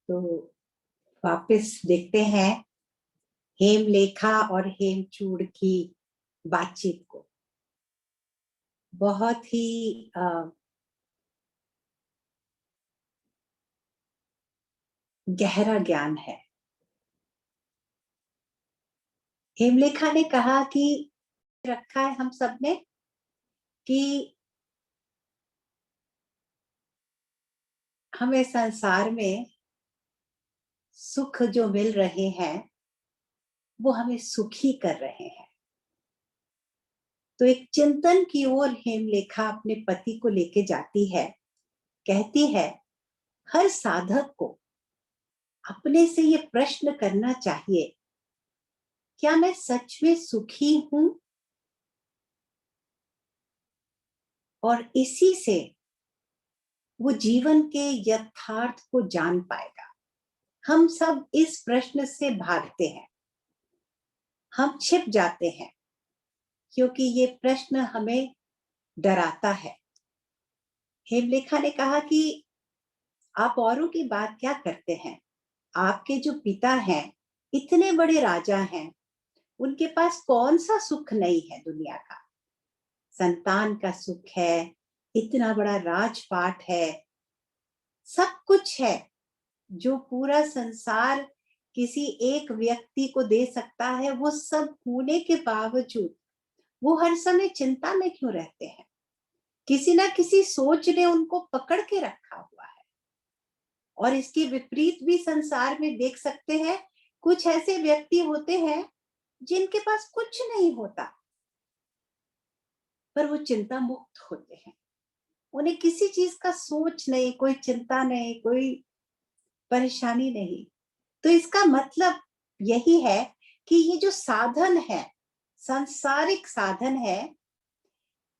तो वापस देखते हैं हेमलेखा और हेमचूड़ की बातचीत को। बहुत ही गहरा ज्ञान है। हेमलेखा ने कहा कि रखा है हम सब ने कि हमें संसार में सुख जो मिल रहे हैं वो हमें सुखी कर रहे हैं। तो एक चिंतन की ओर हेमलेखा अपने पति को लेके जाती है। कहती है हर साधक को अपने से ये प्रश्न करना चाहिए, क्या मैं सच में सुखी हूं? और इसी से वो जीवन के यथार्थ को जान पाएगा। हम सब इस प्रश्न से भागते हैं, हम छिप जाते हैं क्योंकि ये प्रश्न हमें डराता है। हेमलेखा ने कहा कि आप औरों की बात क्या करते हैं? आपके जो पिता हैं, इतने बड़े राजा हैं, उनके पास कौन सा सुख नहीं है दुनिया का? संतान का सुख है, इतना बड़ा राजपाट है, सब कुछ है जो पूरा संसार किसी एक व्यक्ति को दे सकता है। वो सब होने के बावजूद वो हर समय चिंता में क्यों रहते हैं? किसी ना किसी सोच ने उनको पकड़ के रखा हुआ है। और इसके विपरीत भी संसार में देख सकते हैं, कुछ ऐसे व्यक्ति होते हैं जिनके पास कुछ नहीं होता पर वो चिंता मुक्त होते हैं। उन्हें किसी चीज का सोच नहीं, कोई चिंता नहीं, कोई परेशानी नहीं। तो इसका मतलब यही है कि ये जो साधन है, सांसारिक साधन है,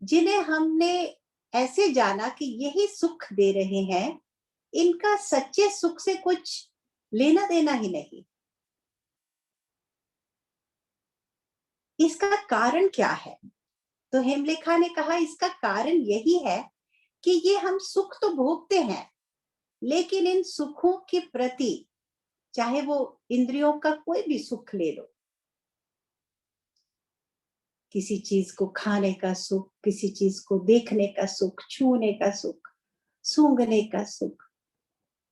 जिन्हें हमने ऐसे जाना कि यही सुख दे रहे हैं, इनका सच्चे सुख से कुछ लेना देना ही नहीं। इसका कारण क्या है? तो हेमलेखा ने कहा इसका कारण यही है कि ये हम सुख तो भोगते हैं, लेकिन इन सुखों के प्रति, चाहे वो इंद्रियों का कोई भी सुख ले लो, किसी चीज को खाने का सुख, किसी चीज को देखने का सुख, छूने का सुख, सूंघने का सुख,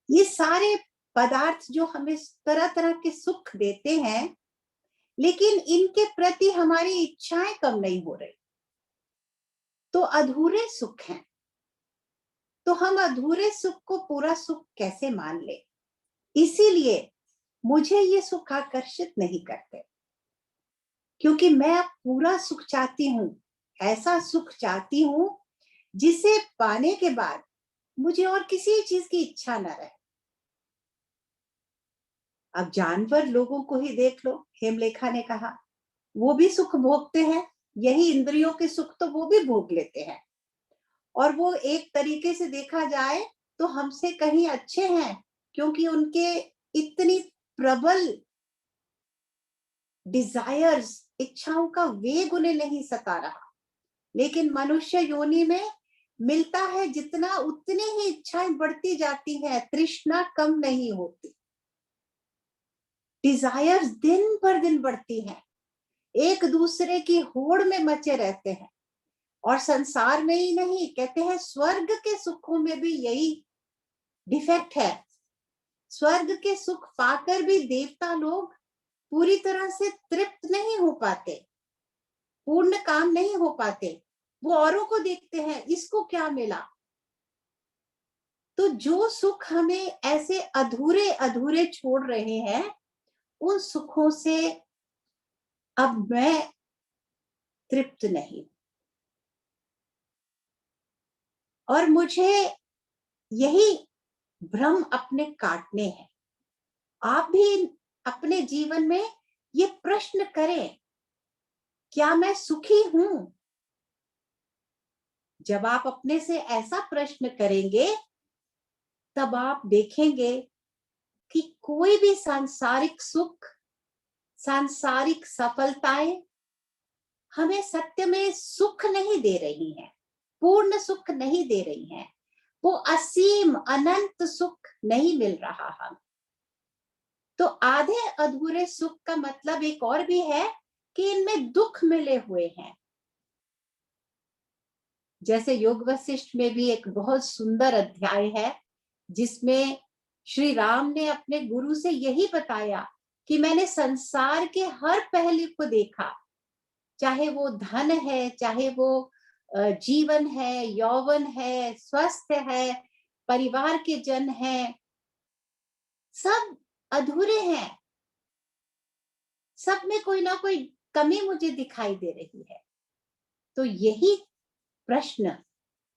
ये सारे पदार्थ जो हमें तरह तरह के सुख देते हैं, लेकिन इनके प्रति हमारी इच्छाएं कम नहीं हो रही, तो अधूरे सुख हैं। तो हम अधूरे सुख को पूरा सुख कैसे मान ले? इसीलिए मुझे ये सुख आकर्षित नहीं करते, क्योंकि मैं अब पूरा सुख चाहती हूँ, ऐसा सुख चाहती हूँ जिसे पाने के बाद मुझे और किसी चीज की इच्छा न रहे। अब जानवर लोगों को ही देख लो, हेमलेखा ने कहा वो भी सुख भोगते हैं, यही इंद्रियों के सुख तो वो भी भोग लेते हैं, और वो एक तरीके से देखा जाए तो हमसे कहीं अच्छे हैं, क्योंकि उनके इतनी प्रबल डिजायर्स, इच्छाओं का वेग उन्हें नहीं सता रहा। लेकिन मनुष्य योनि में मिलता है जितना, उतनी ही इच्छाएं बढ़ती जाती हैं, तृष्णा कम नहीं होती, डिजायर्स दिन पर दिन बढ़ती हैं, एक दूसरे की होड़ में मचे रहते हैं। और संसार में ही नहीं, कहते हैं स्वर्ग के सुखों में भी यही डिफेक्ट है। स्वर्ग के सुख पाकर भी देवता लोग पूरी तरह से तृप्त नहीं हो पाते, पूर्ण काम नहीं हो पाते। वो औरों को देखते हैं, इसको क्या मिला? तो जो सुख हमें ऐसे अधूरे अधूरे छोड़ रहे हैं, उन सुखों से अब मैं तृप्त नहीं, और मुझे यही भ्रम अपने काटने हैं। आप भी अपने जीवन में ये प्रश्न करें, क्या मैं सुखी हूं? जब आप अपने से ऐसा प्रश्न करेंगे, तब आप देखेंगे कि कोई भी सांसारिक सुख, सांसारिक सफलताएं हमें सत्य में सुख नहीं दे रही हैं, पूर्ण सुख नहीं दे रही हैं, वो असीम अनंत सुख नहीं मिल रहा हम। तो आधे अधूरे सुख का मतलब एक और भी है कि इनमें दुख मिले हुए हैं। जैसे योग वशिष्ठ में भी एक बहुत सुंदर अध्याय है जिसमें श्री राम ने अपने गुरु से यही बताया कि मैंने संसार के हर पहलू को देखा, चाहे वो धन है, चाहे वो जीवन है, यौवन है, स्वास्थ्य है, परिवार के जन हैं, सब अधूरे हैं, सब में कोई ना कोई कमी मुझे दिखाई दे रही है। तो यही प्रश्न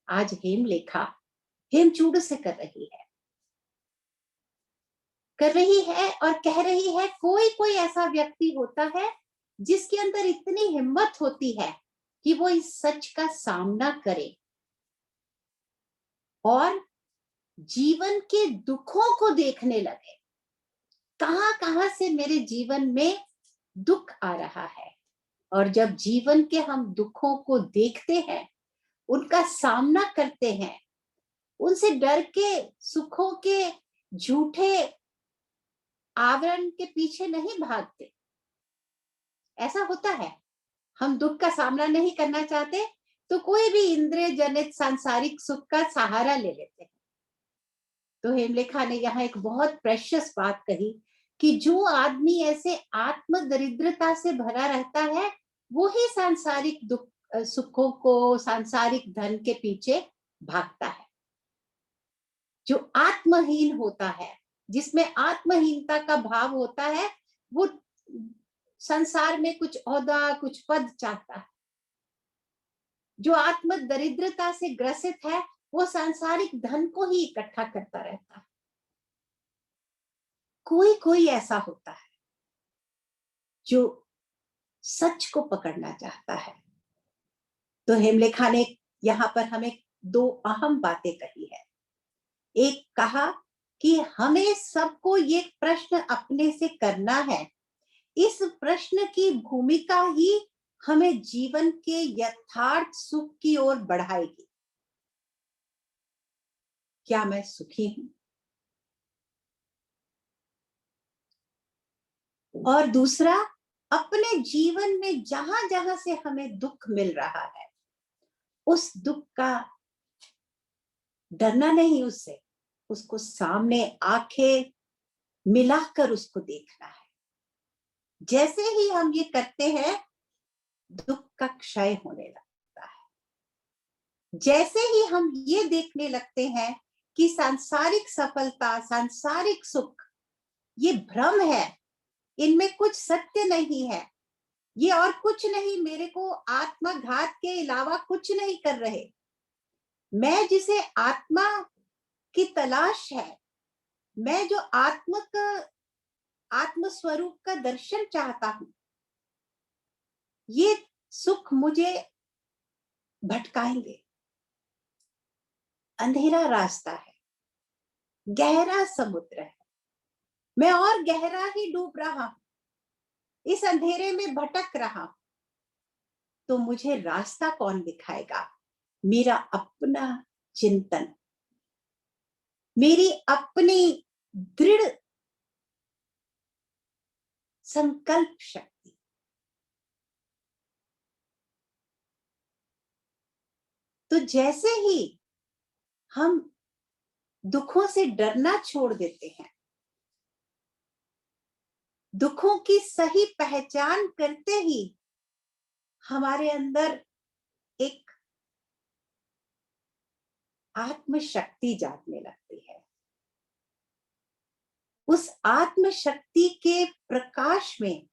आज हेमलेखा हेमचूड़ से कर रही है और कह रही है कोई कोई ऐसा व्यक्ति होता है जिसके अंदर इतनी हिम्मत होती है कि वो इस सच का सामना करे और जीवन के दुखों को देखने लगे। कहां कहां से मेरे जीवन में दुख आ रहा है, और जब जीवन के हम दुखों को देखते हैं, उनका सामना करते हैं, उनसे डर के सुखों के झूठे आवरण के पीछे नहीं भागते। ऐसा होता है, हम दुख का सामना नहीं करना चाहते तो कोई भी इंद्रिय जनित सांसारिक सुख का सहारा ले लेते हैं। तो हेमलेखा ने यहाँ एक बहुत प्रेशियस बात कही कि जो आदमी ऐसे आत्म दरिद्रता से भरा रहता है वो ही सांसारिक दुख सुखों को, सांसारिक धन के पीछे भागता है। जो आत्महीन होता है, जिसमें आत्महीनता का भाव होता है, वो संसार में कुछ ओहदा, कुछ पद चाहता है। जो आत्म दरिद्रता से ग्रसित है वो सांसारिक धन को ही इकट्ठा करता रहता है। कोई कोई ऐसा होता है जो सच को पकड़ना चाहता है। तो हेमलेखा ने यहाँ पर हमें दो अहम बातें कही है। एक कहा कि हमें सबको ये प्रश्न अपने से करना है, इस प्रश्न की भूमिका ही हमें जीवन के यथार्थ सुख की ओर बढ़ाएगी। क्या मैं सुखी हूं? और दूसरा, अपने जीवन में जहां जहां से हमें दुख मिल रहा है, उस दुख का डरना नहीं, उससे उसको सामने आंखें मिलाकर उसको देखना है। जैसे ही हम ये करते हैं, दुख का क्षय होने लगता है। जैसे ही हम ये देखने लगते हैं कि सांसारिक सफलता, सांसारिक सुख ये भ्रम है, इनमें कुछ सत्य नहीं है, ये और कुछ नहीं, मेरे को आत्मघात के अलावा कुछ नहीं कर रहे। मैं जिसे आत्मा की तलाश है, मैं जो आत्म स्वरूप का दर्शन चाहता हूं, ये सुख मुझे भटकाएंगे। अंधेरा रास्ता है, गहरा समुद्र है, मैं और गहरा ही डूब रहा हूं, इस अंधेरे में भटक रहा हूं। तो मुझे रास्ता कौन दिखाएगा? मेरा अपना चिंतन, मेरी अपनी दृढ़ संकल्प शक्ति। तो जैसे ही हम दुखों से डरना छोड़ देते हैं, दुखों की सही पहचान करते ही हमारे अंदर एक आत्म शक्ति जागने लगती है। उस आत्म शक्ति के प्रकाश में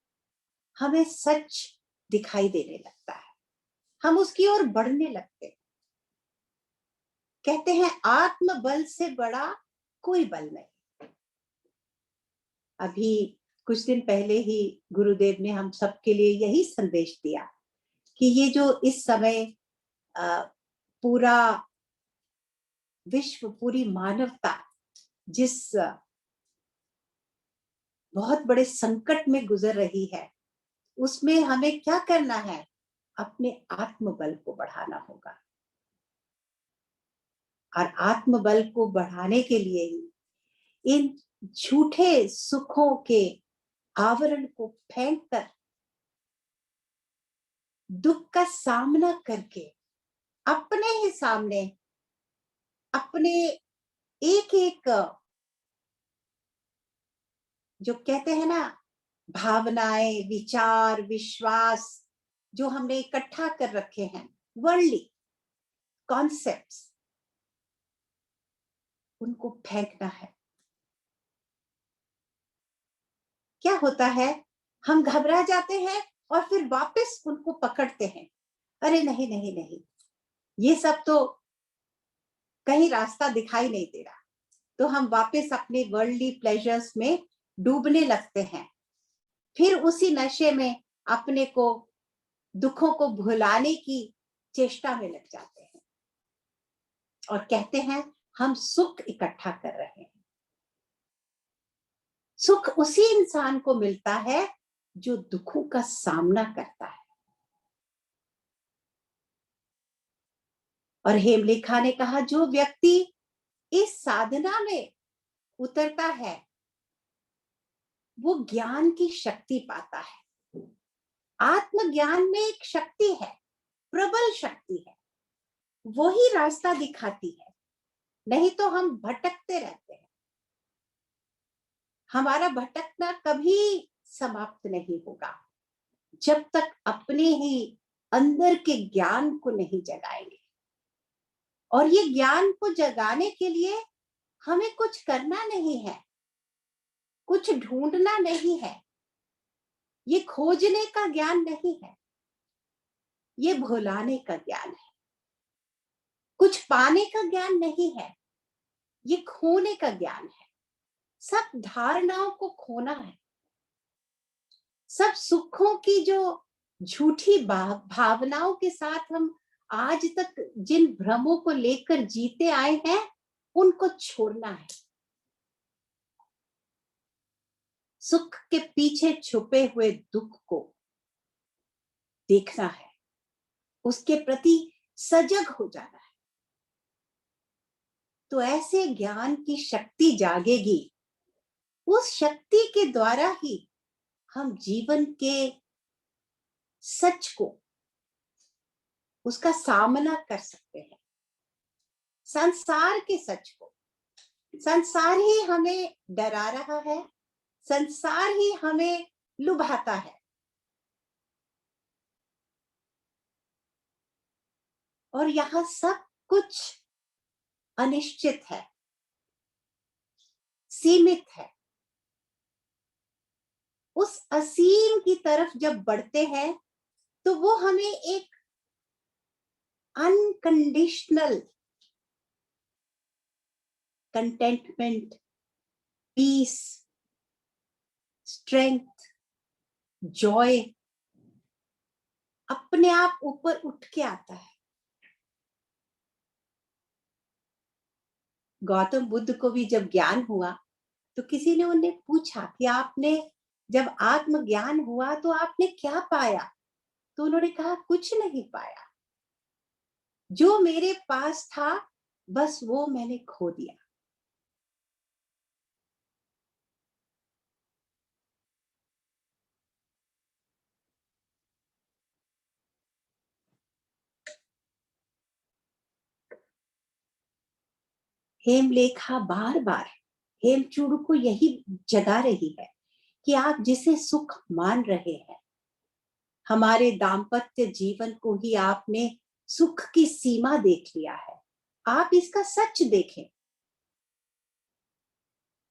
हमें सच दिखाई देने लगता है, हम उसकी ओर बढ़ने लगते हैं। कहते हैं आत्म बल से बड़ा कोई बल नहीं। अभी कुछ दिन पहले ही गुरुदेव ने हम सबके लिए यही संदेश दिया कि ये जो इस समय पूरा विश्व, पूरी मानवता जिस बहुत बड़े संकट में गुजर रही है, उसमें हमें क्या करना है? अपने आत्मबल को बढ़ाना होगा। और आत्मबल को बढ़ाने के लिए ही इन झूठे सुखों के आवरण को फेंक कर दुख का सामना करके अपने ही सामने अपने एक एक जो कहते हैं ना, भावनाएं, विचार, विश्वास जो हमने इकट्ठा कर रखे हैं, वर्ल्डली कॉन्सेप्ट्स, उनको फेंकना है। क्या होता है, हम घबरा जाते हैं और फिर वापस उनको पकड़ते हैं। अरे नहीं नहीं नहीं, ये सब तो कहीं रास्ता दिखाई नहीं दे रहा, तो हम वापस अपने वर्ल्डली प्लेजर्स में डूबने लगते हैं। फिर उसी नशे में अपने को, दुखों को भुलाने की चेष्टा में लग जाते हैं और कहते हैं हम सुख इकट्ठा कर रहे हैं। सुख उसी इंसान को मिलता है जो दुखों का सामना करता है। और हेमलेखा ने कहा, जो व्यक्ति इस साधना में उतरता है वो ज्ञान की शक्ति पाता है। आत्मज्ञान में एक शक्ति है, प्रबल शक्ति है, वही रास्ता दिखाती है। नहीं तो हम भटकते रहते हैं। हमारा भटकना कभी समाप्त नहीं होगा जब तक अपने ही अंदर के ज्ञान को नहीं जगाएंगे। और ये ज्ञान को जगाने के लिए हमें कुछ करना नहीं है, कुछ ढूंढना नहीं है, ये खोजने का ज्ञान नहीं है, ये भुलाने का ज्ञान है। कुछ पाने का ज्ञान नहीं है, ये खोने का ज्ञान है। सब धारणाओं को खोना है। सब सुखों की जो झूठी भावनाओं के साथ हम आज तक जिन भ्रमों को लेकर जीते आए हैं, उनको छोड़ना है। सुख के पीछे छुपे हुए दुख को देखना है, उसके प्रति सजग हो जाना है। तो ऐसे ज्ञान की शक्ति जागेगी। उस शक्ति के द्वारा ही हम जीवन के सच को, उसका सामना कर सकते हैं। संसार के सच को। संसार ही हमें डरा रहा है, संसार ही हमें लुभाता है। और यहां सब कुछ अनिश्चित है, सीमित है। उस असीम की तरफ जब बढ़ते हैं तो वो हमें एक unconditional contentment, peace, strength, joy अपने आप ऊपर उठ के आता है। गौतम बुद्ध को भी जब ज्ञान हुआ तो किसी ने उन्हें पूछा कि आपने जब आत्मज्ञान हुआ तो आपने क्या पाया? तो उन्होंने कहा, कुछ नहीं पाया, जो मेरे पास था बस वो मैंने खो दिया। हेमलेखा बार बार हेमचूड़ को यही जगा रही है कि आप जिसे सुख मान रहे हैं, हमारे दाम्पत्य जीवन को ही आपने सुख की सीमा देख लिया है। आप इसका सच देखें।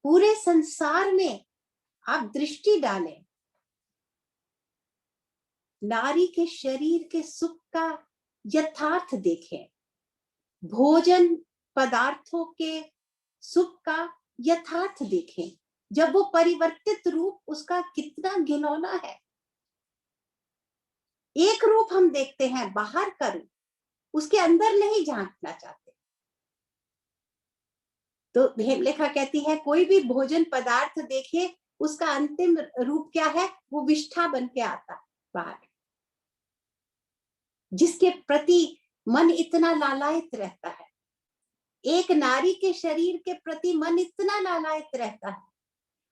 पूरे संसार में आप दृष्टि डालें, नारी के शरीर के सुख का यथार्थ देखें, भोजन पदार्थों के सुख का यथार्थ देखें, जब वो परिवर्तित रूप उसका कितना घिनौना है। एक रूप हम देखते हैं, बाहर का रूप, उसके अंदर नहीं झांकना चाहते। तो हेमलेखा कहती है, कोई भी भोजन पदार्थ देखे, उसका अंतिम रूप क्या है? वो विष्ठा बन के आता बाहर। जिसके प्रति मन इतना लालायित रहता है, एक नारी के शरीर के प्रति मन इतना लालायित रहता है,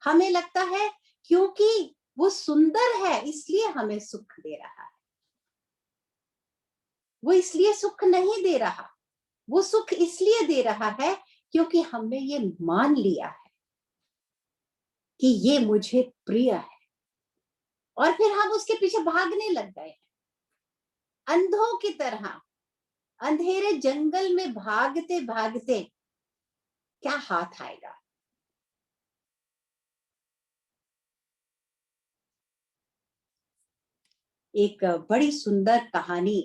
हमें लगता है क्योंकि वो सुंदर है इसलिए हमें सुख दे रहा है। वो इसलिए सुख नहीं दे रहा, वो सुख इसलिए दे रहा है क्योंकि हमने ये मान लिया है कि ये मुझे प्रिय है, और फिर हम उसके पीछे भागने लग गए हैं अंधों की तरह। अंधेरे जंगल में भागते भागते क्या हाथ आएगा। एक बड़ी सुंदर कहानी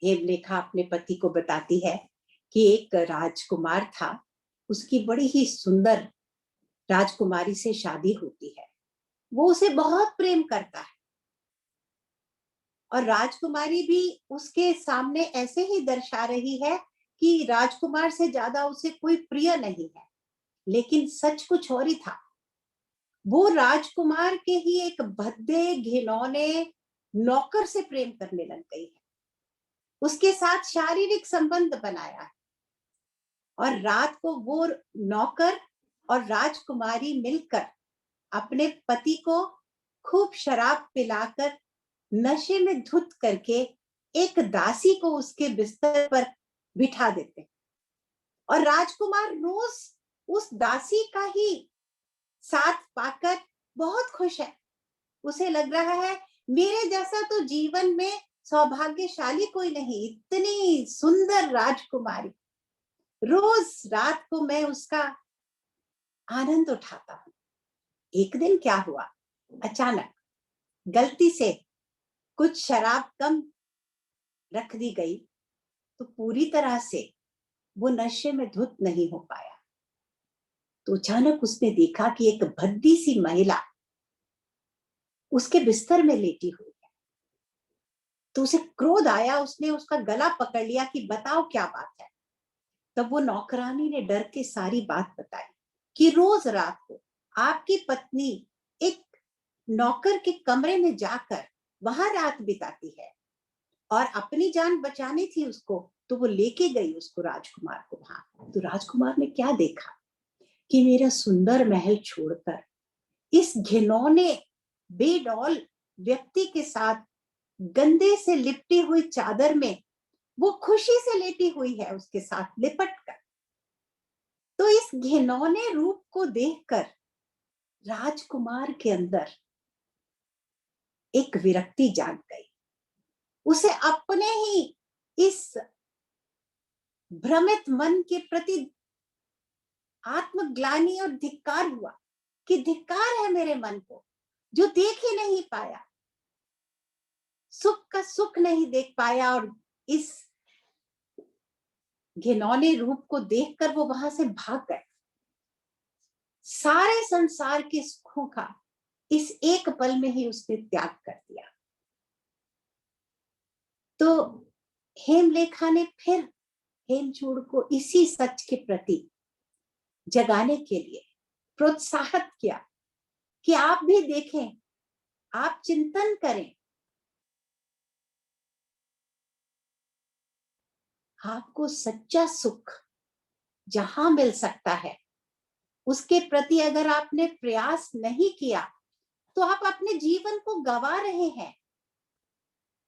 हेमलेखा अपने पति को बताती है कि एक राजकुमार था, उसकी बड़ी ही सुंदर राजकुमारी से शादी होती है। वो उसे बहुत प्रेम करता है और राजकुमारी भी उसके सामने ऐसे ही दर्शा रही है कि राजकुमार से ज्यादा उसे कोई प्रिय नहीं है। लेकिन सच कुछ और ही था। वो राजकुमार के ही एक भद्दे घिनौने नौकर से प्रेम करने लग गई है, उसके साथ शारीरिक संबंध बनाया है, और रात को वो नौकर और राजकुमारी मिलकर अपने पति को खूब शराब पिलाकर नशे में धुत करके एक दासी को उसके बिस्तर पर बिठा देते, और राजकुमार रोज उस दासी का ही साथ पाकर बहुत खुश है। उसे लग रहा है मेरे जैसा तो जीवन में सौभाग्यशाली कोई नहीं, इतनी सुंदर राजकुमारी, रोज रात को मैं उसका आनंद उठाता हूं। एक दिन क्या हुआ, अचानक गलती से कुछ शराब कम रख दी गई तो पूरी तरह से वो नशे में धुत नहीं हो पाया। तो अचानक उसने देखा कि एक भद्दी सी महिला उसके बिस्तर में लेटी हुई है। तो उसे क्रोध आया, उसने उसका गला पकड़ लिया कि बताओ क्या बात है। तब वो नौकरानी ने डर के सारी बात बताई कि रोज रात को आपकी पत्नी एक नौकर के कमरे में जाकर वहां रात बिताती है, और अपनी जान बचानी थी उसको तो वो लेके गई उसको, राजकुमार को वहां। तो राजकुमार ने क्या देखा कि मेरा सुंदर महल छोड़कर इस घिनौने बेडौल व्यक्ति के साथ गंदे से लिपटी हुई चादर में वो खुशी से लेटी हुई है उसके साथ लिपट कर। तो इस घिनौने रूप को देखकर राजकुमार के अंदर एक विरक्ति जाग गई। उसे अपने ही इस भ्रमित मन के प्रति आत्मग्लानि और धिक्कार हुआ कि धिक्कार है मेरे मन को जो देख ही नहीं पाया, सुख का सुख नहीं देख पाया, और इस घिनौने रूप को देखकर वो वहां से भाग गए। सारे संसार के सुखों का इस एक पल में ही उसने त्याग कर दिया। तो हेमलेखा ने फिर हेमचूड़ को इसी सच के प्रति जगाने के लिए प्रोत्साहित किया कि आप भी देखें, आप चिंतन करें, आपको सच्चा सुख जहां मिल सकता है उसके प्रति अगर आपने प्रयास नहीं किया तो आप अपने जीवन को गंवा रहे हैं।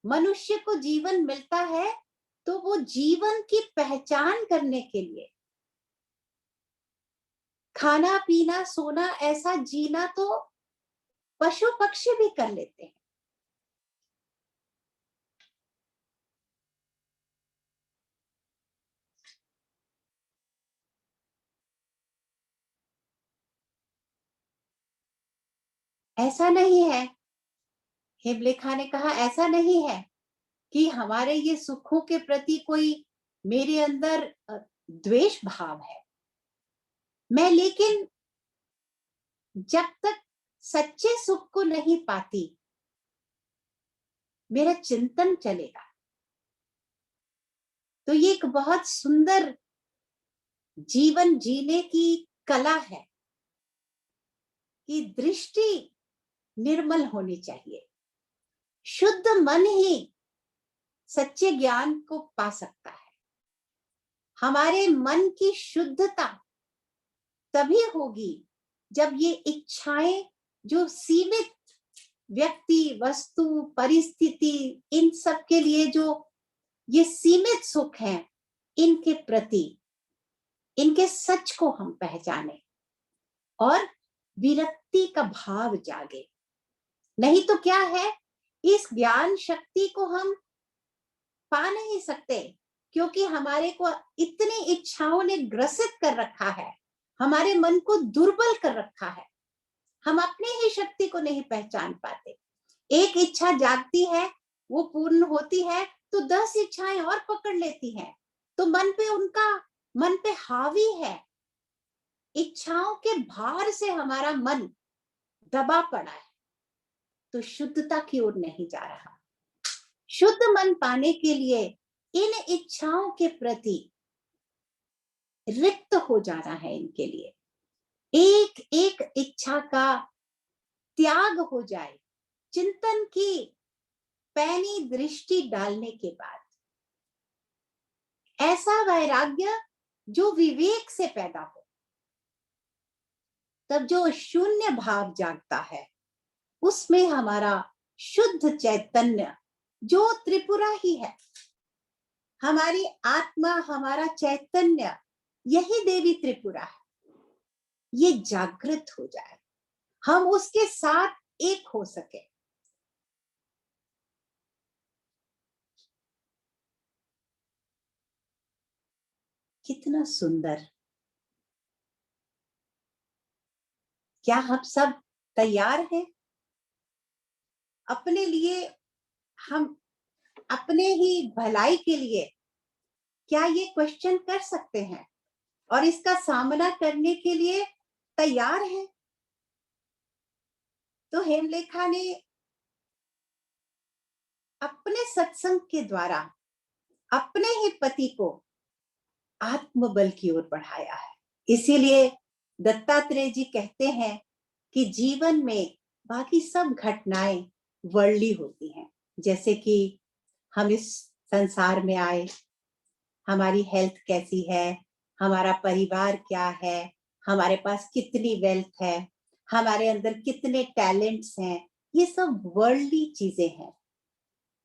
मनुष्य को जीवन मिलता है तो वो जीवन की पहचान करने के लिए, खाना पीना सोना ऐसा जीना तो पशु पक्षी भी कर लेते हैं। ऐसा नहीं है, हेमलेखा ने कहा ऐसा नहीं है कि हमारे ये सुखों के प्रति कोई मेरे अंदर द्वेष भाव है। मैं लेकिन जब तक सच्चे सुख को नहीं पाती मेरा चिंतन चलेगा। तो ये एक बहुत सुंदर जीवन जीने की कला है कि दृष्टि निर्मल होनी चाहिए। शुद्ध मन ही सच्चे ज्ञान को पा सकता है। हमारे मन की शुद्धता तभी होगी जब ये इच्छाएं जो सीमित व्यक्ति, वस्तु, परिस्थिति, इन सब के लिए जो ये सीमित सुख हैं, इनके प्रति, इनके सच को हम पहचाने और विरक्ति का भाव जागे। नहीं तो क्या है, इस ज्ञान शक्ति को हम पा नहीं सकते, क्योंकि हमारे को इतनी इच्छाओं ने ग्रसित कर रखा है, हमारे मन को दुर्बल कर रखा है। हम अपनी ही शक्ति को नहीं पहचान पाते। एक इच्छा जागती है, वो पूर्ण होती है तो 10 इच्छाएं और पकड़ लेती हैं, तो मन पे हावी है। इच्छाओं के भार से हमारा मन दबा पड़ा है, तो शुद्धता की ओर नहीं जा रहा। शुद्ध मन पाने के लिए इन इच्छाओं के प्रति रिक्त हो जाना है। इनके लिए एक एक इच्छा का त्याग हो जाए। चिंतन की पैनी दृष्टि डालने के बाद ऐसा वैराग्य जो विवेक से पैदा हो, तब जो शून्य भाव जागता है, उसमें हमारा शुद्ध चैतन्य जो त्रिपुरा ही है, हमारी आत्मा, हमारा चैतन्य, यही देवी त्रिपुरा है, ये जागृत हो जाए, हम उसके साथ एक हो सके। कितना सुंदर। क्या हम सब तैयार हैं अपने लिए? हम अपने ही भलाई के लिए क्या ये क्वेश्चन कर सकते हैं और इसका सामना करने के लिए तैयार हैं? तो हेमलेखा ने अपने सत्संग के द्वारा अपने ही पति को आत्मबल की ओर बढ़ाया है। इसीलिए दत्तात्रेय जी कहते हैं कि जीवन में बाकी सब घटनाएं वर्ल्डली होती हैं। जैसे कि हम इस संसार में आए, हमारी हेल्थ कैसी है, हमारा परिवार क्या है, हमारे पास कितनी वेल्थ है, हमारे अंदर कितने टैलेंट्स हैं, ये सब वर्ल्डली चीजें हैं।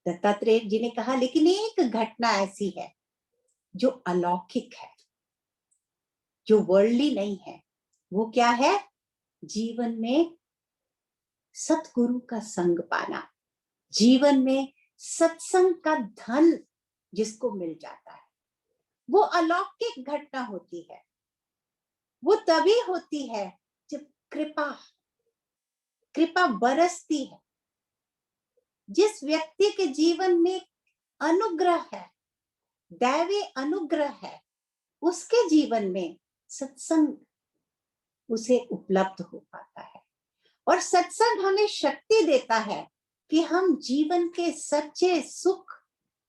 दत्तात्रेय जी ने कहा लेकिन एक घटना ऐसी है जो अलौकिक है, जो वर्ल्डली नहीं है। वो क्या है? जीवन में सतगुरु का संग पाना, जीवन में सत्संग का धन जिसको मिल जाता है, वो अलौकिक घटना होती है। वो तभी होती है जब कृपा बरसती है। जिस व्यक्ति के जीवन में अनुग्रह है, दैवी अनुग्रह है, उसके जीवन में सत्संग उसे उपलब्ध हो पाता है। और सत्संग हमें शक्ति देता है कि हम जीवन के सच्चे सुख,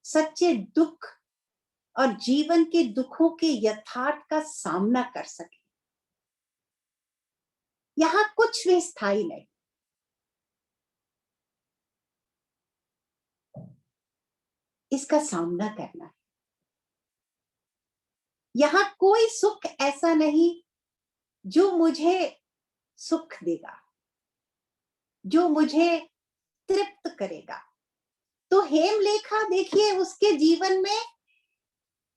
सच्चे दुख और जीवन के दुखों के यथार्थ का सामना कर सके। यहां कुछ भी स्थायी नहीं। इसका सामना करना है। यहां कोई सुख ऐसा नहीं जो मुझे सुख देगा, जो मुझे तृप्त करेगा। तो हेमलेखा देखिए, उसके जीवन में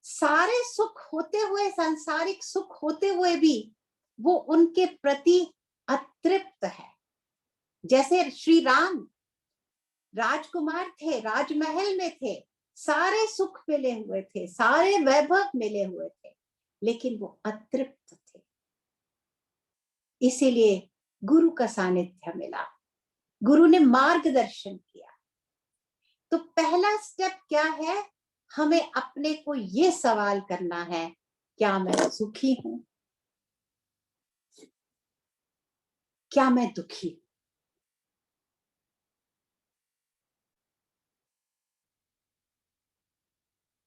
सारे सुख होते हुए, सांसारिक सुख होते हुए भी वो उनके प्रति अतृप्त है। जैसे श्री राम राजकुमार थे, राजमहल में थे, सारे सुख मिले हुए थे, सारे वैभव मिले हुए थे, लेकिन वो अतृप्त थे। इसीलिए गुरु का सानिध्य मिला, गुरु ने मार्गदर्शन किया। तो पहला स्टेप क्या है? हमें अपने को ये सवाल करना है, क्या मैं सुखी हूं? क्या मैं दुखी हूं?